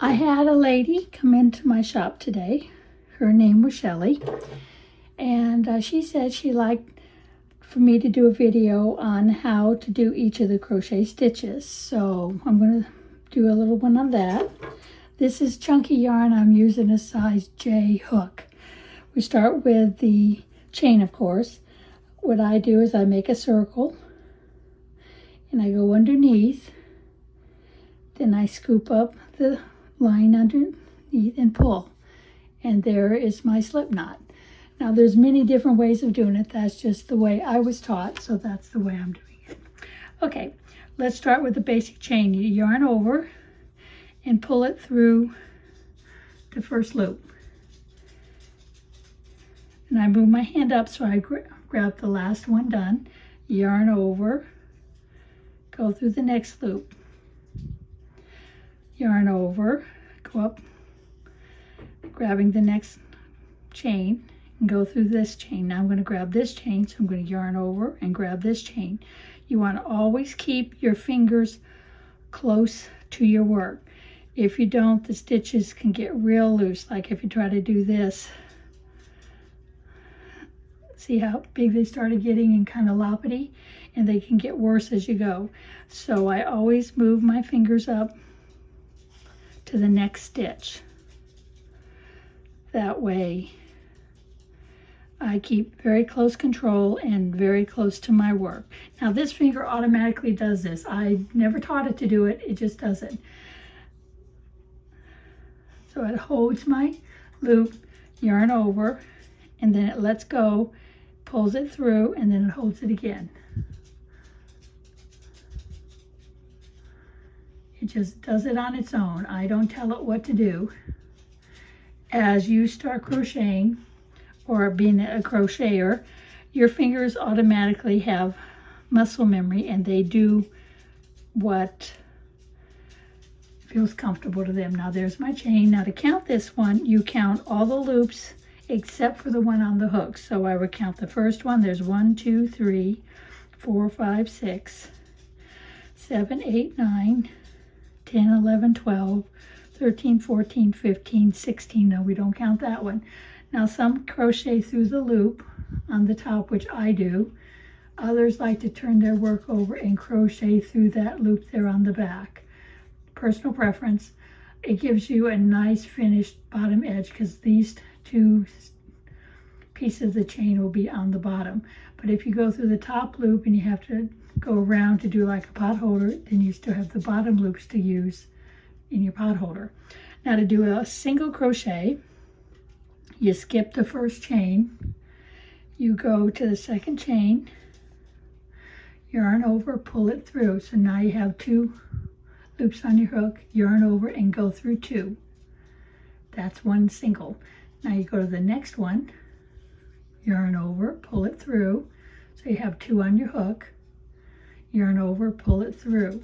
I had a lady come into my shop today. Her name was Shelly, and she said she liked for me to do a video on how to do each of the crochet stitches. So I'm going to do a little one on that. This is chunky yarn. I'm using a size J hook. We start with the chain, of course. What I do is I make a circle and I go underneath. Then I scoop up the line underneath and pull. And there is my slip knot. Now there's many different ways of doing it. That's just the way I was taught, so that's the way I'm doing it. Okay, let's start with the basic chain. You yarn over and pull it through the first loop. And I move my hand up so I grab the last one done. Yarn over, go through the next loop. Yarn over, go up, grabbing the next chain and go through this chain. Now I'm going to grab this chain, so I'm going to yarn over and grab this chain. You want to always keep your fingers close to your work. If you don't, the stitches can get real loose. Like if you try to do this, see how big they started getting and kind of loppity, and they can get worse as you go. So I always move my fingers up to the next stitch. That way I keep very close control and very close to my work. Now this finger automatically does this. I never taught it to do it, it just does it. So it holds my loop, yarn over, and then it lets go, pulls it through, and then it holds it again. It just does it on its own. I don't tell it what to do. As you start crocheting or being a crocheter, your fingers automatically have muscle memory and they do what feels comfortable to them. Now there's my chain. Now to count this one, you count all the loops except for the one on the hook. So I would count the first one. There's 1, 2, 3, 4, 5, 6, 7, 8, 9, 10, 11, 12, 13, 14, 15, 16. No, we don't count that one. Now some crochet through the loop on the top, which I do. Others like to turn their work over and crochet through that loop there on the back. Personal preference. It gives you a nice finished bottom edge because these two pieces of the chain will be on the bottom. But if you go through the top loop and you have to go around to do like a pot holder, then you still have the bottom loops to use in your pot holder. Now to do a single crochet, you skip the first chain, you go to the second chain, yarn over, pull it through. So now you have 2 loops on your hook, yarn over and go through 2. That's one single. Now you go to the next one, yarn over, pull it through. So you have 2 on your hook, yarn over, pull it through.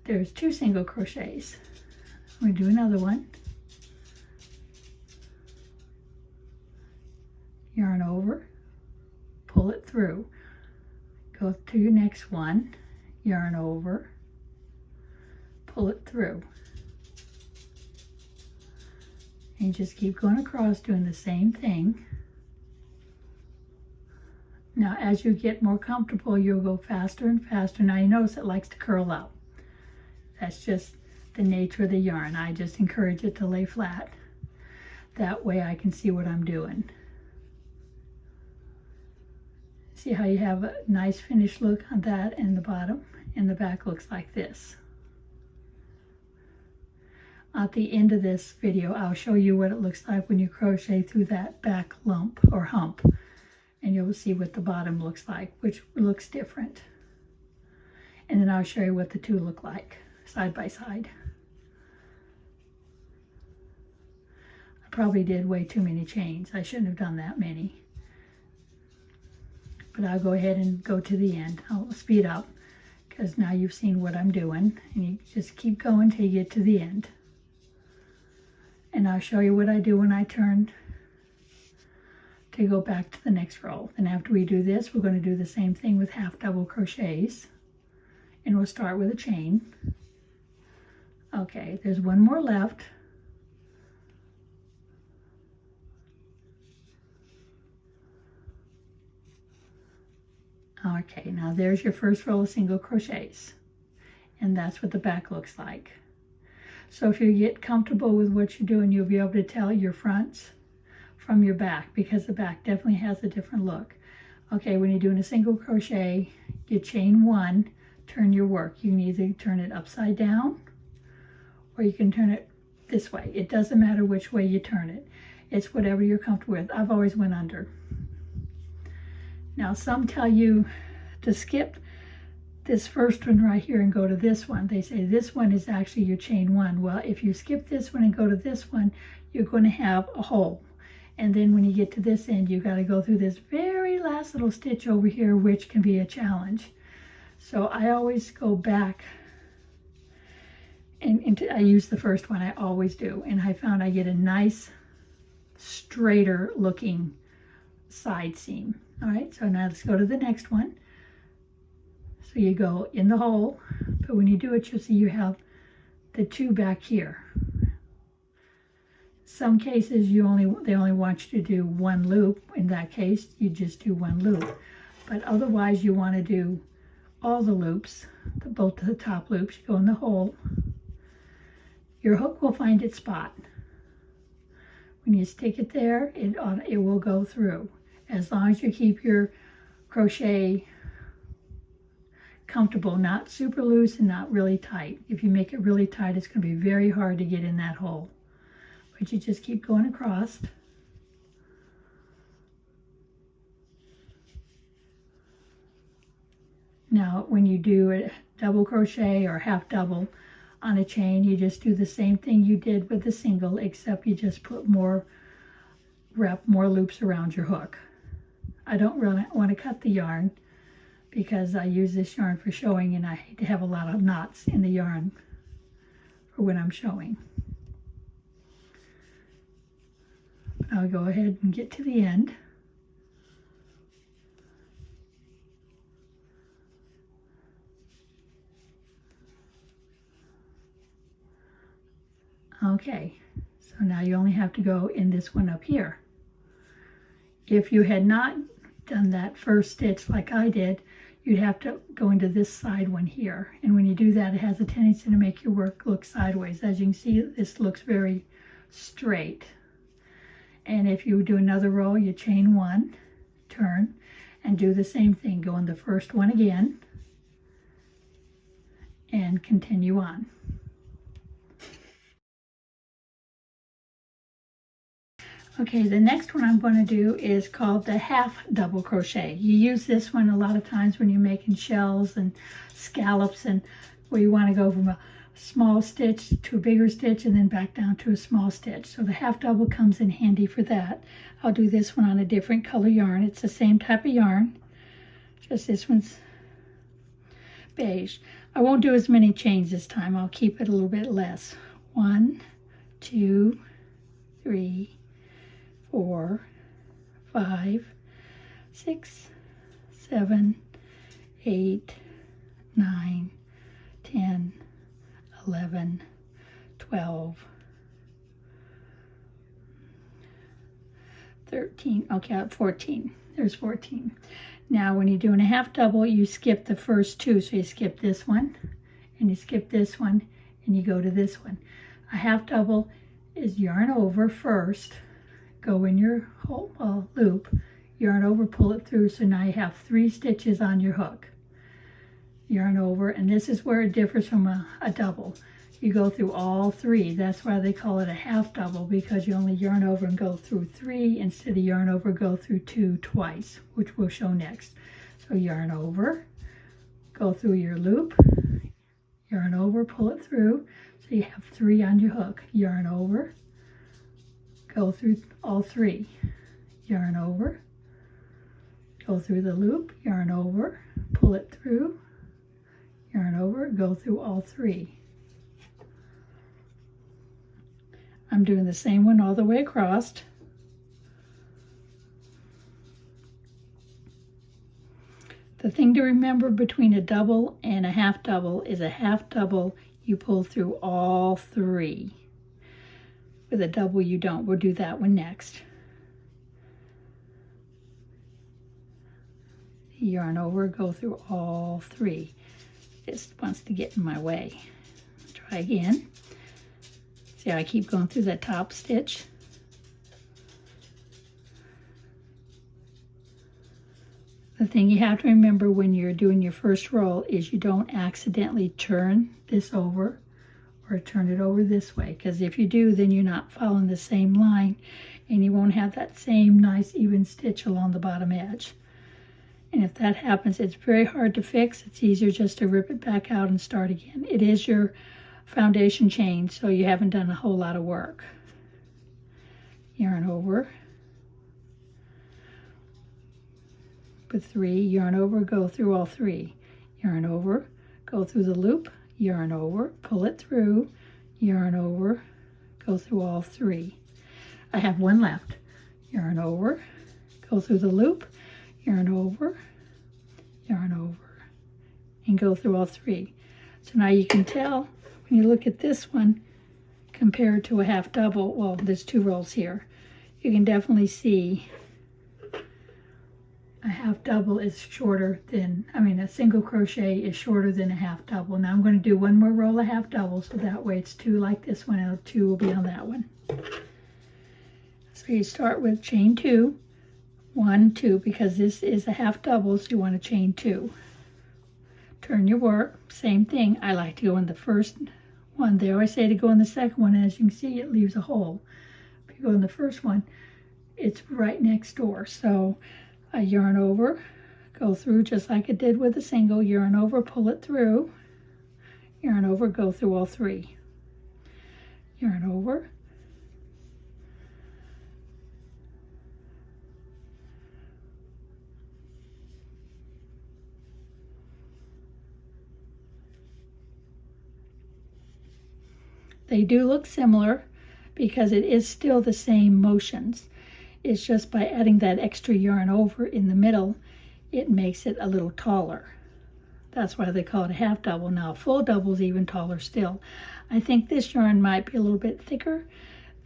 There's 2 single crochets. I'm going to do another one. Yarn over, pull it through. Go to your next one, yarn over, pull it through. And just keep going across doing the same thing. Now as you get more comfortable, you'll go faster and faster. Now you notice it likes to curl up. That's just the nature of the yarn. I just encourage it to lay flat. That way I can see what I'm doing. See how you have a nice finished look on that and the bottom, and the back looks like this. At the end of this video, I'll show you what it looks like when you crochet through that back lump or hump, and you'll see what the bottom looks like, which looks different. And then I'll show you what the 2 look like side by side. I probably did way too many chains. I shouldn't have done that many. But I'll go ahead and go to the end. I'll speed up because now you've seen what I'm doing, and you just keep going till you get to the end. And I'll show you what I do when I turn to go back to the next row. And after we do this, we're going to do the same thing with half double crochets, and we'll start with a chain. Okay, there's one more left. Okay, now there's your first row of single crochets, and that's what the back looks like. So if you get comfortable with what you're doing, you'll be able to tell your fronts from your back, because the back definitely has a different look. Okay, when you're doing a single crochet, you chain one, turn your work. You can either turn it upside down or you can turn it this way. It doesn't matter which way you turn it. It's whatever you're comfortable with. I've always went under. Now some tell you to skip this first one right here and go to this one. They say this one is actually your chain one. Well, if you skip this one and go to this one, you're going to have a hole. And then when you get to this end, you got to go through this very last little stitch over here, which can be a challenge. So I always go back and I use the first one. I always do. And I found I get a nice, straighter looking side seam. All right, so now let's go to the next one. So you go in the hole, but when you do it, you'll see you have the two back here. Some cases they only want you to do one loop. In that case, you just do one loop. But otherwise, you want to do all the loops, both the top loops. You go in the hole. Your hook will find its spot. When you stick it there, it will go through. As long as you keep your crochet comfortable, not super loose and not really tight. If you make it really tight, it's going to be very hard to get in that hole. But you just keep going across. Now, when you do a double crochet or half double on a chain, you just do the same thing you did with the single, except you just put wrap more loops around your hook. I don't really want to cut the yarn because I use this yarn for showing, and I hate to have a lot of knots in the yarn for when I'm showing. I'll go ahead and get to the end. Okay, so now you only have to go in this one up here. If you had not done that first stitch like I did, you'd have to go into this side one here. And when you do that, it has a tendency to make your work look sideways. As you can see, this looks very straight. And if you do another row, you chain one, turn, and do the same thing. Go in the first one again, and continue on. Okay, the next one I'm going to do is called the half double crochet. You use this one a lot of times when you're making shells and scallops, and where you want to go from a small stitch to a bigger stitch and then back down to a small stitch. So the half double comes in handy for that. I'll do this one on a different color yarn. It's the same type of yarn, just this one's beige. I won't do as many chains this time. I'll keep it a little bit less. 1, 2, 3, 4, 5, 6, 7, 8, 9, 10, 11, 12, 13, okay, 14. There's 14. Now when you're doing a half double, you skip the first two. So you skip this one, and you skip this one, and you go to this one. A half double is yarn over first, go in your whole loop, yarn over, pull it through, so now you have 3 stitches on your hook. Yarn over, and this is where it differs from a double. You go through all 3. That's why they call it a half double, because you only yarn over and go through 3 instead of yarn over, go through 2 twice, which we'll show next. So yarn over, go through your loop, yarn over, pull it through, so you have 3 on your hook. Yarn over, go through all 3, yarn over, go through the loop, yarn over, pull it through, yarn over, go through all 3. I'm doing the same one all the way across. The thing to remember between a double and a half double is a half double you pull through all 3. With a double you don't. We'll do that one next. yarn over, go through all 3. This wants to get in my way. Try again. See how I keep going through that top stitch? The thing you have to remember when you're doing your first roll is you don't accidentally turn this over or turn it over this way, because if you do, then you're not following the same line and you won't have that same nice even stitch along the bottom edge. And if that happens, it's very hard to fix. It's easier just to rip it back out and start again. It is your foundation chain, so you haven't done a whole lot of work. Yarn over. With 3, yarn over, go through all 3. Yarn over, go through the loop, yarn over, pull it through, yarn over, go through all 3. I have 1 left. Yarn over, go through the loop, yarn over, and go through all 3. So now you can tell when you look at this one compared to a half double, well, there's 2 rows here. You can definitely see a half double is shorter than, a single crochet is shorter than a half double. Now I'm going to do 1 more roll of half double, so that way it's 2 like this one and 2 will be on that one. So you start with chain 2, 1, 2, because this is a half double, so you want to chain 2. Turn your work, same thing. I like to go in the first one. They always say to go in the second one, and as you can see, it leaves a hole. If you go in the first one, it's right next door. So I yarn over, go through just like it did with the single, yarn over, pull it through, yarn over, go through all 3. Yarn over, they do look similar because it is still the same motions. It's just by adding that extra yarn over in the middle, it makes it a little taller. That's why they call it a half double. Now a full double is even taller still. I think this yarn might be a little bit thicker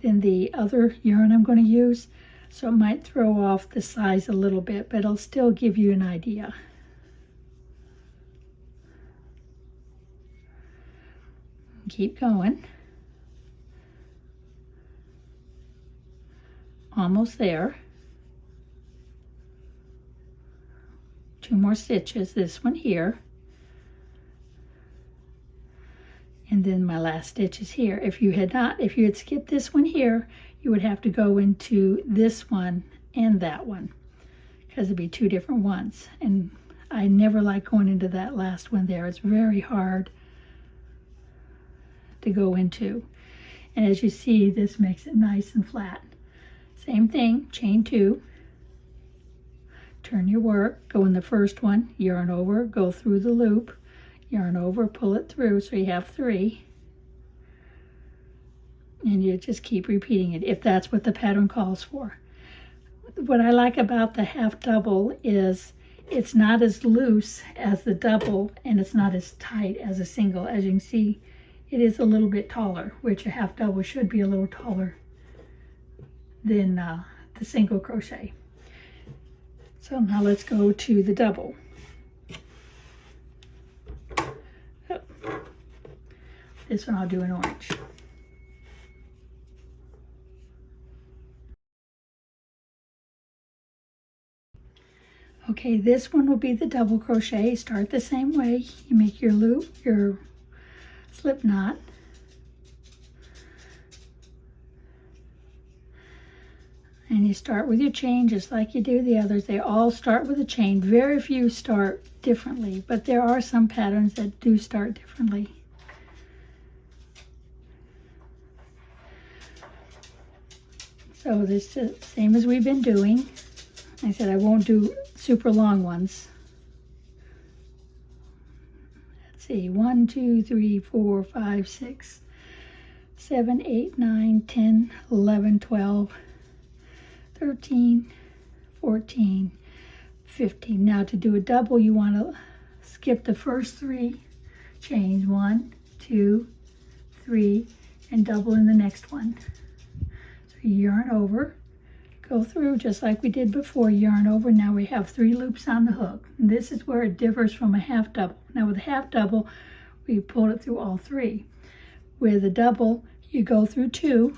than the other yarn I'm going to use, so it might throw off the size a little bit, but it'll still give you an idea. Keep going. Almost there. 2 more stitches, this one here, and then my last stitch is here. If you had skipped this one here, you would have to go into this one and that one, because it'd be 2 different ones, and I never like going into that last one there. It's very hard to go into, and as you see, this makes it nice and flat. Same thing, chain 2, turn your work, go in the first one, yarn over, go through the loop, yarn over, pull it through, so you have 3, and you just keep repeating it if that's what the pattern calls for. What I like about the half double is it's not as loose as the double, and it's not as tight as a single. As you can see, it is a little bit taller, which a half double should be a little taller than the single crochet. So now let's go to the double. Oh. This one I'll do in orange. Okay, this one will be the double crochet. Start the same way. You make your loop, your slip knot, and you start with your chain just like you do the others. They all start with a chain. Very few start differently, but there are some patterns that do start differently. So this is the same as we've been doing. I said I won't do super long ones. Let's see, 1, 2, 3, 4, 5, 6, 7, 8, 9, 10, 11, 12, 13, 14, 15. Now to do a double, you want to skip the first 3 chains, 1, 2, 3, and double in the next one. So you yarn over, go through just like we did before, yarn over. Now we have 3 loops on the hook. And this is where it differs from a half double. Now with a half double, we pulled it through all 3. With a double, you go through 2,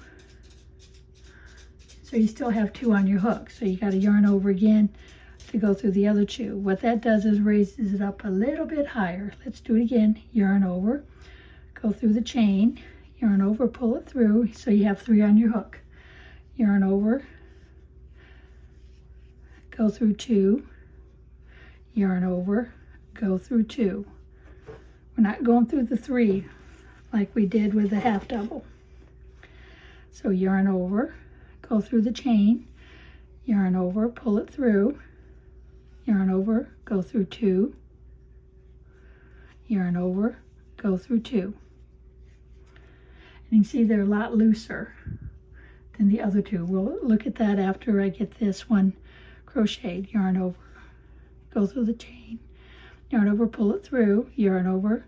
so you still have 2 on your hook. So you got to yarn over again to go through the other 2. What that does is raises it up a little bit higher. Let's do it again. Yarn over, go through the chain, yarn over, pull it through, so you have 3 on your hook. Yarn over, go through 2, yarn over, go through 2. We're not going through the 3 like we did with the half double. So yarn over, go through the chain, yarn over, pull it through, yarn over, go through 2, yarn over, go through 2. And you can see they're a lot looser than the other 2. We'll look at that after I get this one crocheted. Yarn over, go through the chain, yarn over, pull it through, yarn over,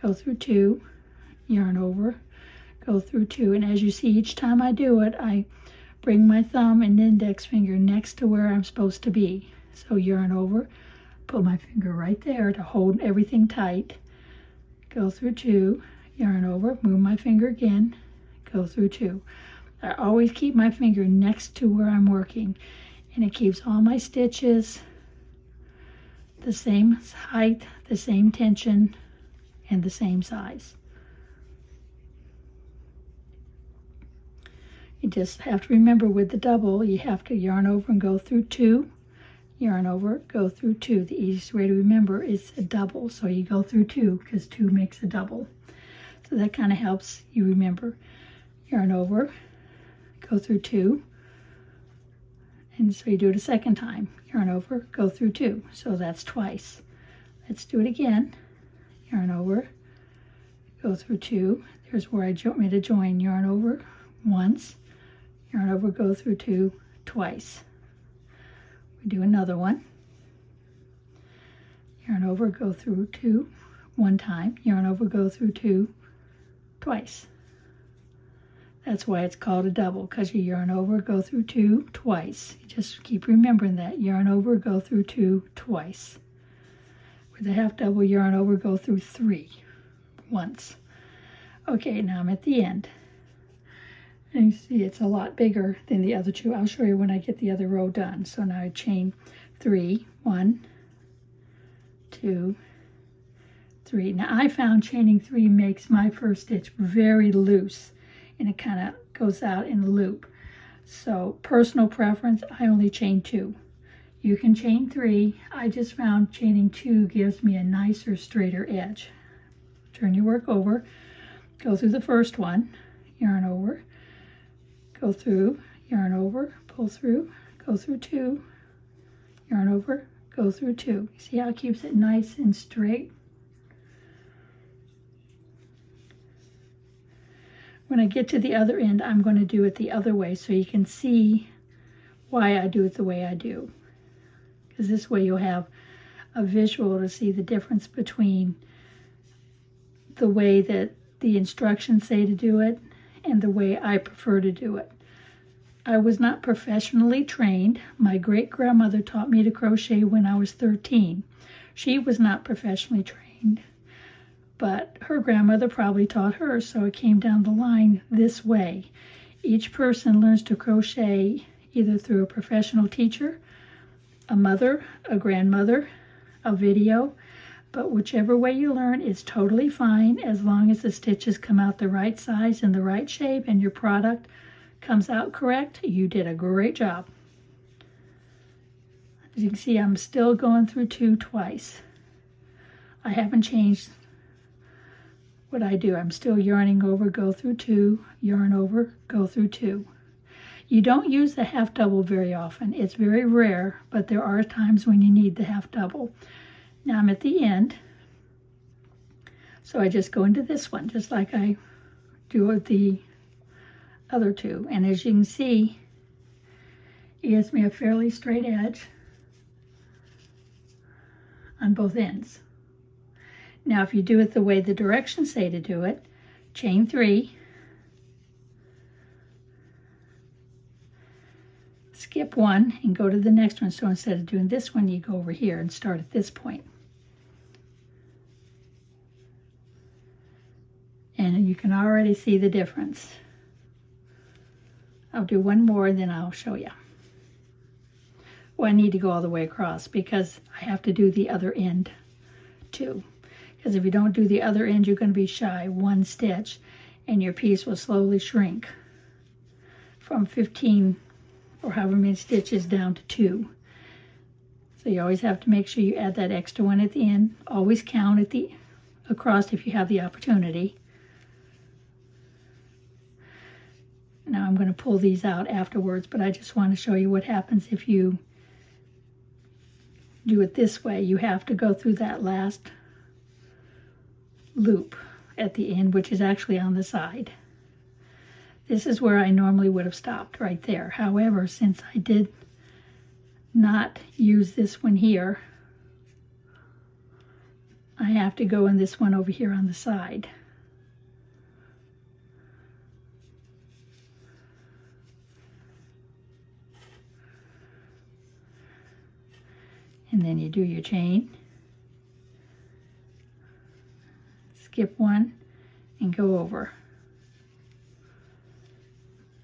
go through 2, yarn over, go through 2. And as you see, each time I do it, I bring my thumb and index finger next to where I'm supposed to be. So yarn over, put my finger right there to hold everything tight, go through 2, yarn over, move my finger again, go through 2. I always keep my finger next to where I'm working, and it keeps all my stitches the same height, the same tension, and the same size. You just have to remember with the double, you have to yarn over and go through 2, yarn over, go through 2. The easiest way to remember is a double, so you go through 2 because 2 makes a double. So that kind of helps you remember. Yarn over, go through 2, and so you do it a second time. Yarn over, go through 2, so that's twice. Let's do it again. Yarn over, go through 2. There's where I made to join. Yarn over once, yarn over, go through 2 twice. We do another one. Yarn over, go through 2 one time. Yarn over, go through 2 twice. That's why it's called a double, because you yarn over, go through 2 twice. You just keep remembering that. Yarn over, go through 2 twice. With a half double, yarn over, go through 3 once. Okay, now I'm at the end. And you see it's a lot bigger than the other 2. I'll show you when I get the other row done. So now I chain 3, 1, 2, 3. Now I found chaining 3 makes my first stitch very loose, and it kind of goes out in a loop. So personal preference, I only chain 2. You can chain 3. I just found chaining 2 gives me a nicer, straighter edge. Turn your work over, go through the first one, yarn over, go through, yarn over, pull through, go through 2, yarn over, go through 2. See how it keeps it nice and straight? When I get to the other end, I'm going to do it the other way so you can see why I do it the way I do. Because this way you'll have a visual to see the difference between the way that the instructions say to do it and the way I prefer to do it. I was not professionally trained. My great-grandmother taught me to crochet when I was 13. She was not professionally trained, but her grandmother probably taught her, so it came down the line this way. Each person learns to crochet either through a professional teacher, a mother, a grandmother, a video, but whichever way you learn is totally fine as long as the stitches come out the right size and the right shape and your product comes out correct. You did a great job. As you can see, I'm still going through 2 twice. I haven't changed what I do. I'm still yarning over, go through 2, yarn over, go through 2. You don't use the half double very often. It's very rare, but there are times when you need the half double. Now I'm at the end, so I just go into this one, just like I do with the other 2. And as you can see, it gives me a fairly straight edge on both ends. Now if you do it the way the directions say to do it, chain 3, skip one and go to the next one. So instead of doing this one, you go over here and start at this point. And you can already see the difference. I'll do one more and then I'll show you. Well, I need to go all the way across because I have to do the other end too. Because if you don't do the other end, you're going to be shy one stitch and your piece will slowly shrink from 15 or however many stitches down to 2. So you always have to make sure you add that extra one at the end. Always count at the across if you have the opportunity. Now I'm going to pull these out afterwards, but I just want to show you what happens if you do it this way. You have to go through that last loop at the end, which is actually on the side. This is where I normally would have stopped right there. However, since I did not use this one here, I have to go in this one over here on the side. And then you do your chain, skip one, and go over.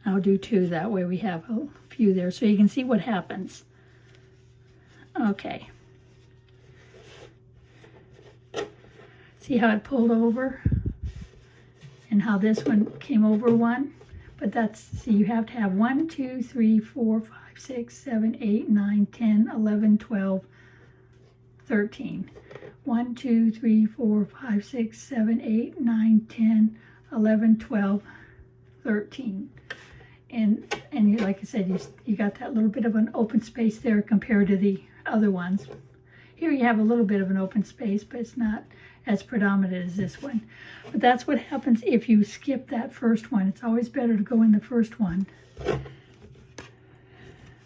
I'll do 2, that way we have a few there so you can see what happens. Okay. See how it pulled over and how this one came over one? But that's, see, you have to have 1, 2, 3, 4, 5, 6, 7, 8, 9, 10, 11, 12, 13. 1, 2, 3, 4, 5, 6, 7, 8, 9, 10, 11, 12, 13. And like I said, you got that little bit of an open space there compared to the other ones. Here you have a little bit of an open space, but it's not as predominant as this one. But that's what happens if you skip that first one. It's always better to go in the first one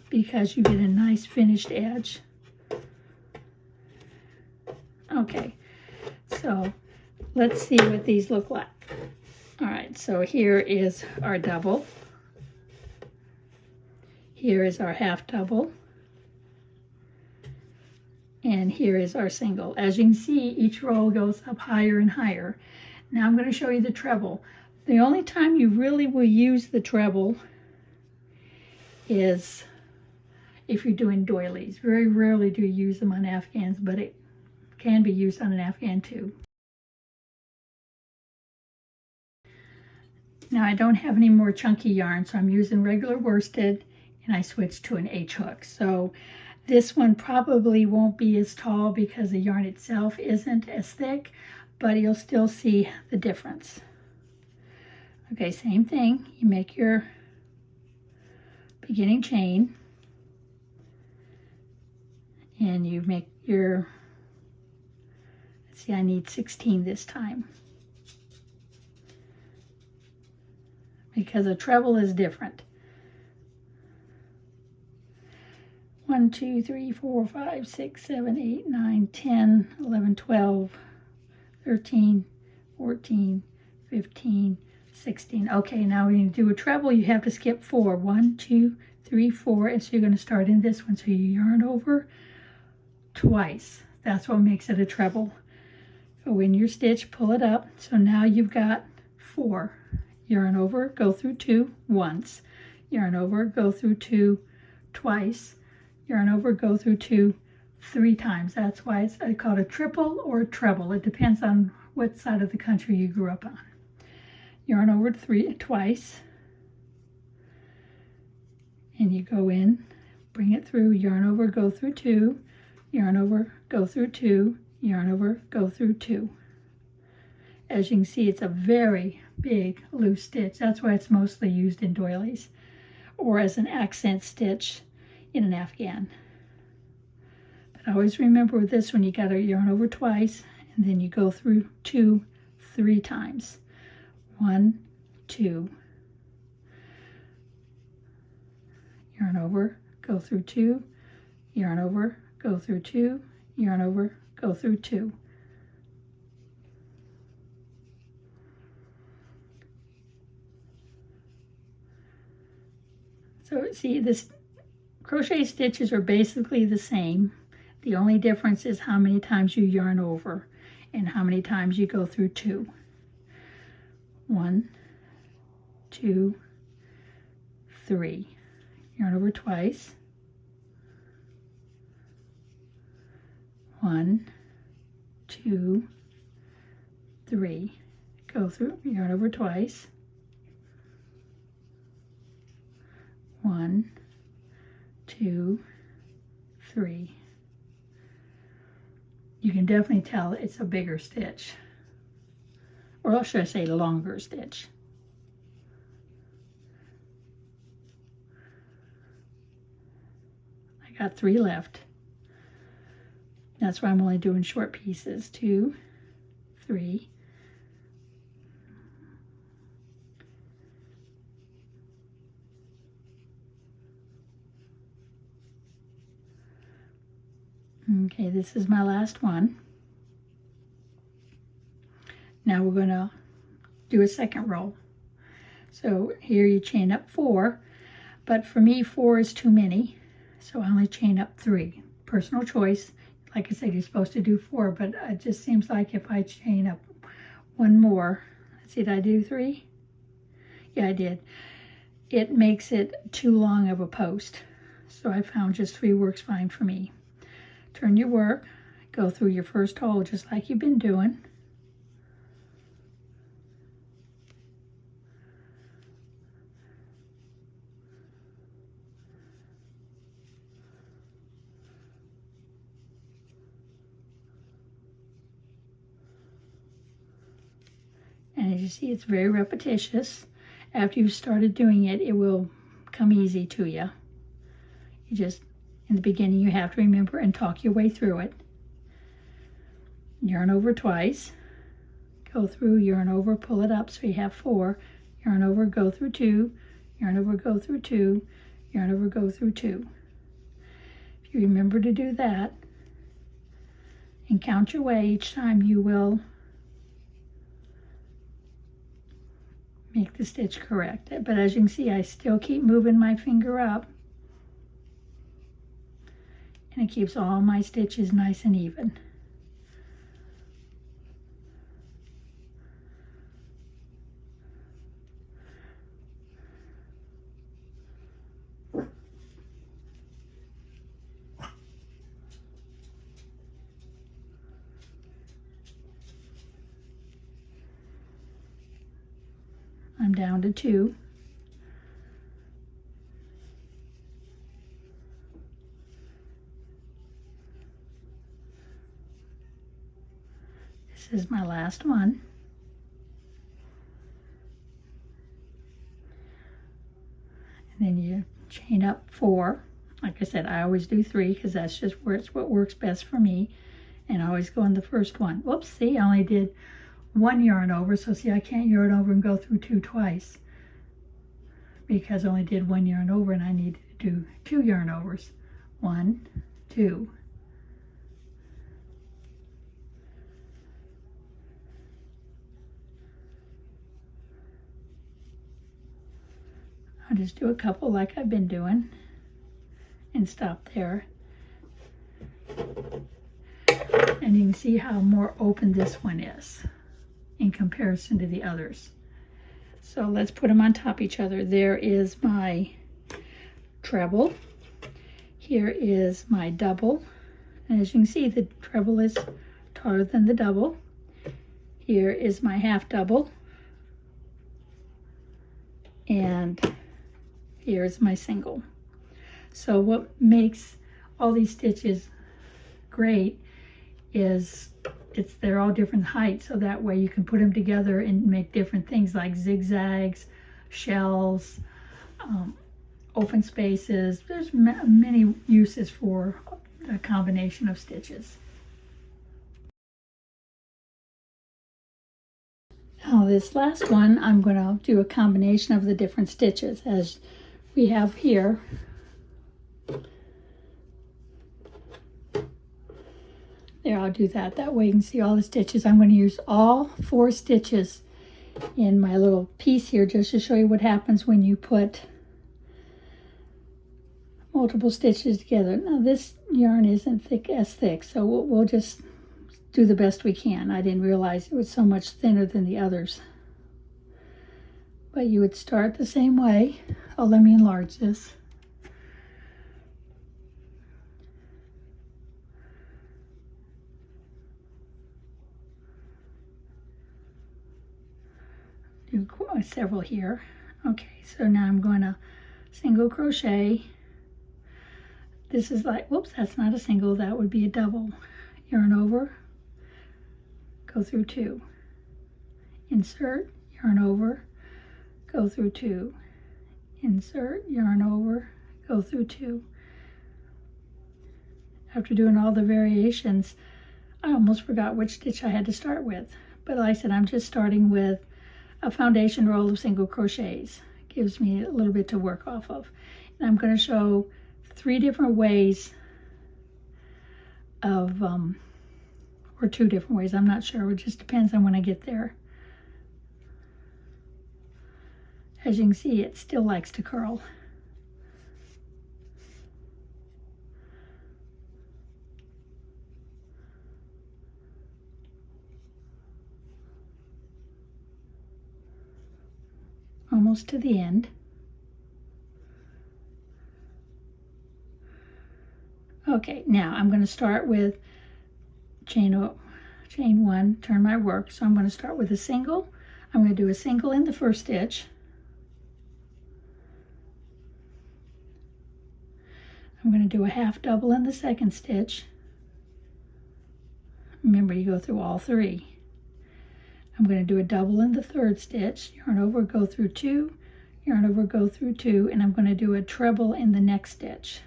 because you get a nice finished edge. Okay, so let's see what these look like. All right, so here is our double. Here is our half double. And here is our single. As you can see, each row goes up higher and higher. Now I'm going to show you the treble. The only time you really will use the treble is if you're doing doilies. Very rarely do you use them on afghans, but it can be used on an afghan too. Now I don't have any more chunky yarn, so I'm using regular worsted, and I switched to an H hook. So this one probably won't be as tall because the yarn itself isn't as thick, but you'll still see the difference. Okay, same thing. You make your beginning chain, and you make your, let's see, I need 16 this time, because a treble is different. 1, 2, 3, 4, 5, 6, 7, 8, 9, 10, 11, 12, 13, 14, 15, 16. Okay, now when you do a treble, you have to skip 4. 1, 2, 3, 4, and so you're going to start in this one. So you yarn over twice. That's what makes it a treble. So in your stitch, pull it up. So now you've got 4. Yarn over, go through 2 once. Yarn over, go through 2 twice. Yarn over, go through 2 3 times. That's why I call it a triple or a treble. It depends on what side of the country you grew up on. Yarn over twice, and you go in, bring it through, yarn over, go through 2, yarn over, go through 2, yarn over, go through 2. As you can see, it's a very big loose stitch. That's why it's mostly used in doilies or as an accent stitch in an afghan. But always remember with this one, you got to yarn over twice, and then you go through 2 3 times. 1, 2, yarn over, go through 2, yarn over, go through 2, yarn over, go through 2. So see, this crochet stitches are basically the same. The only difference is how many times you yarn over and how many times you go through 2. 1, 2, 3. Yarn over twice. 1, 2, 3. Go through, yarn over twice. 1, 2, 3. You can definitely tell it's a bigger stitch, or should I say longer stitch. I got 3 left. That's why I'm only doing short pieces. 2, 3. Okay, this is my last one. Now we're going to do a second row. So here you chain up 4, but for me 4 is too many, so I only chain up 3. Personal choice. Like I said, you're supposed to do 4, but it just seems like if I chain up 1 more, let's see, did I do 3? Yeah, I did. It makes it too long of a post, so I found just 3 works fine for me. Turn your work, go through your first hole just like you've been doing. And as you see, it's very repetitious. After you've started doing it, it will come easy to you. You just, in the beginning, you have to remember and talk your way through it. Yarn over twice. Go through, yarn over, pull it up so you have 4. Yarn over, go through 2. Yarn over, go through 2. Yarn over, go through 2. If you remember to do that and count your way each time, you will make the stitch correct. But as you can see, I still keep moving my finger up, and it keeps all my stitches nice and even. I'm down to 2. This is my last one. And then you chain up 4. Like I said, I always do 3 because that's just where it's what works best for me. And I always go in the first one. Whoops, see, I only did 1 yarn over, so see, I can't yarn over and go through 2 twice because I only did 1 yarn over and I needed to do 2 yarn overs. 1, 2. I'll just do a couple like I've been doing and stop there. And you can see how more open this one is in comparison to the others. So let's put them on top of each other. There is my treble. Here is my double. And as you can see, the treble is taller than the double. Here is my half double. And here's my single. So what makes all these stitches great is they're all different heights, so that way you can put them together and make different things like zigzags, shells, open spaces. There's many uses for a combination of stitches. Now this last one, I'm going to do a combination of the different stitches as we have here. There, I'll do that. That way you can see all the stitches. I'm going to use all 4 stitches in my little piece here just to show you what happens when you put multiple stitches together. Now this yarn isn't as thick, so we'll just do the best we can. I didn't realize it was so much thinner than the others. But you would start the same way. Oh, let me enlarge this. Do several here. Okay, so now I'm going to single crochet. This is like, whoops, that's not a single, that would be a double. Yarn over, go through 2. Insert, yarn over, go through 2. Insert, yarn over, go through 2. After doing all the variations, I almost forgot which stitch I had to start with. But like I said, I'm just starting with a foundation roll of single crochets. Gives me a little bit to work off of. And I'm going to show 3 different ways of, or 2 different ways, I'm not sure. It just depends on when I get there. As you can see, it still likes to curl. Almost to the end. Okay, now I'm going to start with chain 1, turn my work. So I'm going to start with a single. I'm going to do a single in the first stitch. I'm going to do a half double in the second stitch. Remember, you go through all 3. I'm going to do a double in the third stitch, yarn over, go through 2, yarn over, go through 2, and I'm going to do a treble in the next stitch.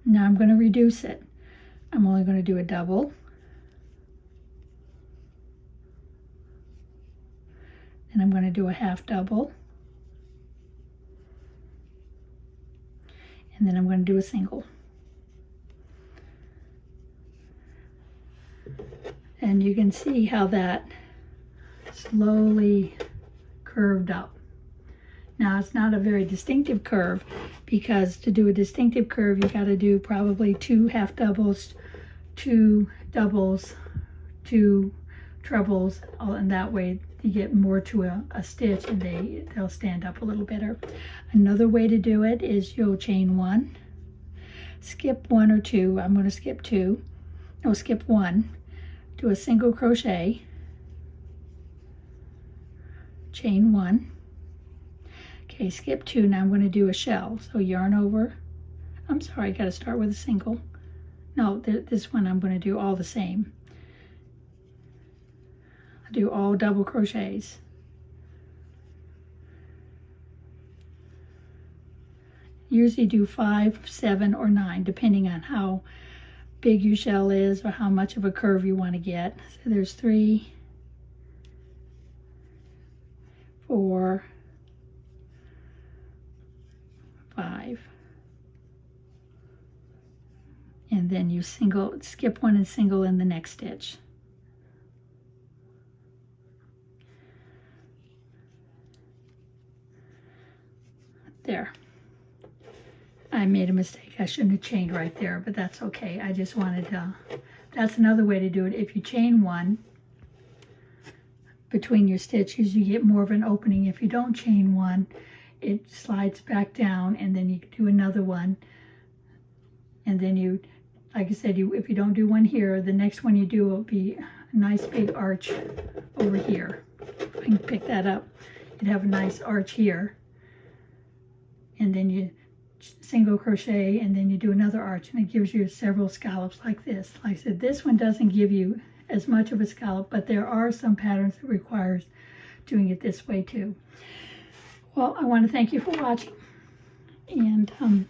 Now I'm going to reduce it. I'm only going to do a double, and I'm going to do a half double, and then I'm going to do a single. And you can see how that slowly curved up. Now it's not a very distinctive curve, because to do a distinctive curve you got to do probably 2 half doubles, 2 doubles, 2 trebles, and that way you get more to a stitch and they'll stand up a little better. Another way to do it is you'll chain 1, skip 1 or 2. I'm going to skip 2. No, skip 1. Do a single crochet, chain 1. Okay, skip 2. Now I'm going to do a shell. So yarn over. I'm sorry, I got to start with a single. No, this one I'm going to do all the same. I'll do all double crochets. Usually do 5, 7, or 9, depending on how big your shell is or how much of a curve you want to get. So there's 3, 4, 5, and then you skip 1 and single in the next stitch. There. I made a mistake. I shouldn't have chained right there, but that's okay. I just wanted to, that's another way to do it. If you chain 1 between your stitches, you get more of an opening. If you don't chain 1, it slides back down, and then you do another one. And then you, like I said, if you don't do one here, the next one you do will be a nice big arch over here. If I can pick that up, you'd have a nice arch here. And then you single crochet, and then you do another arch, and it gives you several scallops like this. Like I said, this one doesn't give you as much of a scallop, but there are some patterns that requires doing it this way too. Well, I want to thank you for watching, and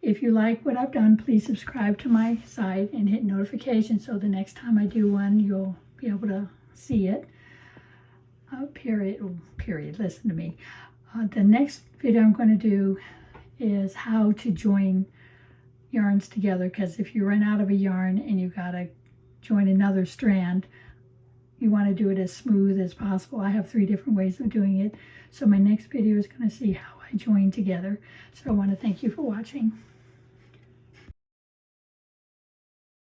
if you like what I've done, please subscribe to my site and hit notifications so the next time I do one, you'll be able to see it. Period, listen to me. The next video I'm going to do is how to join yarns together, because if you run out of a yarn and you got to join another strand, You want to do it as smooth as possible. I have 3 different ways of doing it. So my next video is going to see how I join together. So I want to thank you for watching.